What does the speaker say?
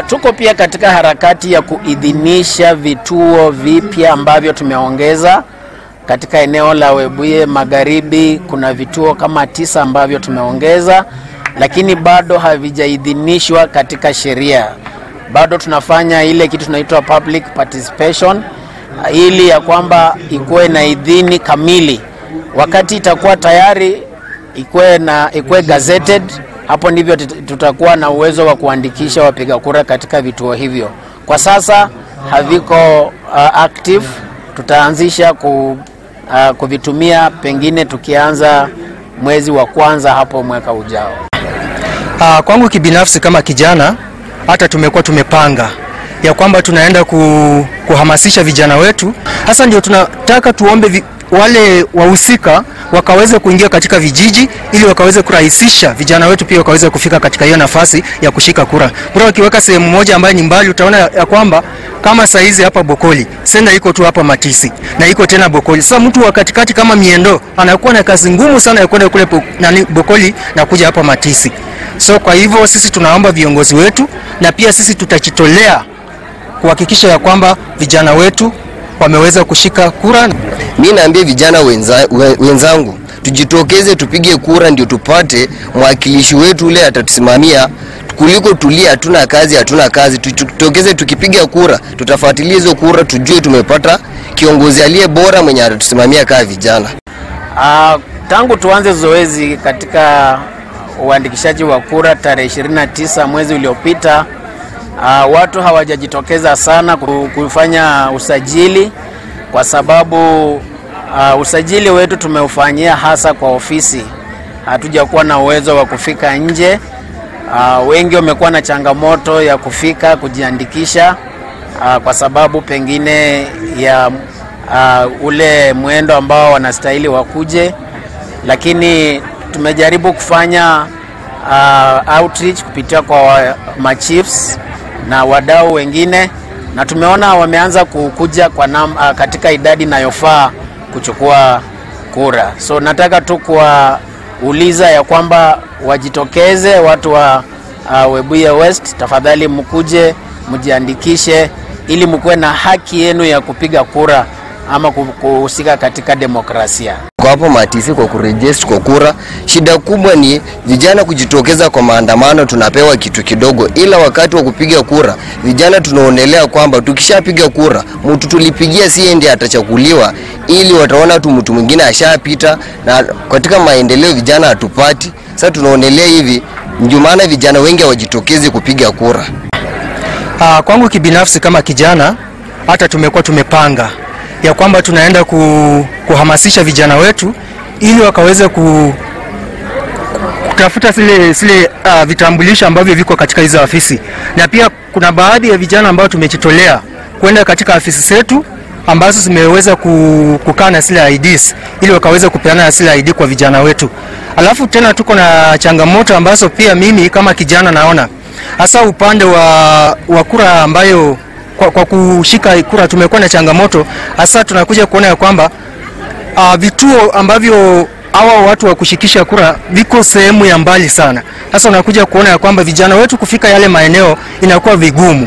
Tuko pia katika harakati ya kuidhinisha vituo vipya ambavyo tumeongeza katika eneo la Webuye Magharibi. Kuna vituo kama 9 ambavyo tumeongeza, lakini bado havijaidhinishwa katika sheria. Bado tunafanya ile kitu tunaitwa public participation, ili ya kwamba ikuwe na idhini kamili. Wakati itakuwa tayari ikuwe gazetted, hapo ndivyo tutakuwa na uwezo wa kuandikisha wapiga kura katika vituo hivyo. Kwa sasa haviko active. Tutaanzisha kuvitumia pengine tukianza mwezi wa kwanza hapo mwaka ujao. Kwangu kibinafsi kama kijana, hata tumekuwa tumepanga ya kwamba tunaenda kuhamasisha vijana wetu. Hasa ndio tunataka tuombe wale wahusika wakaweze kuingia katika vijiji ili wakaweze kurahisisha vijana wetu pia wakaweze kufika katika hiyo nafasi ya kushika kura. Kura wakiweka sehemu moja ambayo ni mbali, utaona ya kwamba kama saizi hapa Bokoli, Senda iko tu hapa Matisi na iko tena Bokoli. Sasa mtu wa katikati kama Miendo anakuwa na kazi ngumu sana ya kwenda kule Bokoli na kuja hapa Matisi. So kwa hivyo sisi tunaomba viongozi wetu na pia sisi tutajitolea kuhakikisha ya kwamba vijana wetu wameweza kushika kura. Mimi naambia vijana wenzangu tujitokeze tupige kura ndio tupate mwakilishi wetu ule atatusimamia, kuliko tulia hatuna kazi. Tujitokeze, tukipiga kura tutafuatilia hizo kura tujue tumepata kiongozi aliye bora mwenye atatusimamia kama vijana. Tangu tuanze zoezi katika uandikishaji wa kura tarehe 29 mwezi uliopita, watu hawajajitokeza sana kufanya usajili, kwa sababu usajili wetu tumeufanyia hasa kwa ofisi. Hatujakuwa na uwezo wa kufika nje. Wengi wamekuwa na changamoto ya kufika kujiandikisha kwa sababu pengine ya ule mwendo ambao wanastahili wakuje, lakini tumejaribu kufanya outreach kupitia kwa machiefs na wadau wengine, na tumeona wameanza kukuja katika idadi inayofaa kuchukua kura. So nataka tu kuuliza ya kwamba wajitokeze watu wa Webuye West, tafadhali mkuje mjiandikishe ili mkuwe na haki yenu ya kupiga kura ama kuhusika katika demokrasia. Kwa hapo Matisi kwa kuregister kwa kura, shida kubwa ni vijana kujitokeza kwa maandamano, tunapewa kitu kidogo, ila wakati wa kupiga kura vijana tunaonelea kwamba tukishapiga kura mtu tulipigia si ndiye atachaguliwa, ili wataona tu mtu mwingine ashapita, na katika maendeleo vijana hatupati. Sasa tunaonelea hivi, ndio maana vijana wengi hawajitokezi kupiga kura. Kwangu kibinafsi kama kijana, hata tumekuwa tumepanga ya kwamba tunaenda kuhamasisha vijana wetu ili wakaweze kutafuta zile vitambulisho ambavyo viko katika hizo ofisi. Na pia kuna baadhi ya vijana ambao tumejitolea kwenda katika ofisi zetu ambazo zimeweza kukaa na zile IDs ili wakaweze kupeana zile ID kwa vijana wetu. Alafu tena tuko na changamoto ambazo pia mimi kama kijana naona, hasa upande wa kura ambayo kwa kushika kura tumekuwa na changamoto. Hasa tunakuja kuona ya kwamba vituo ambavyo hawa watu wa kushikisha kura viko sehemu ya mbali sana. Sasa unakuja kuona ya kwamba vijana wetu kufika yale maeneo inakuwa vigumu.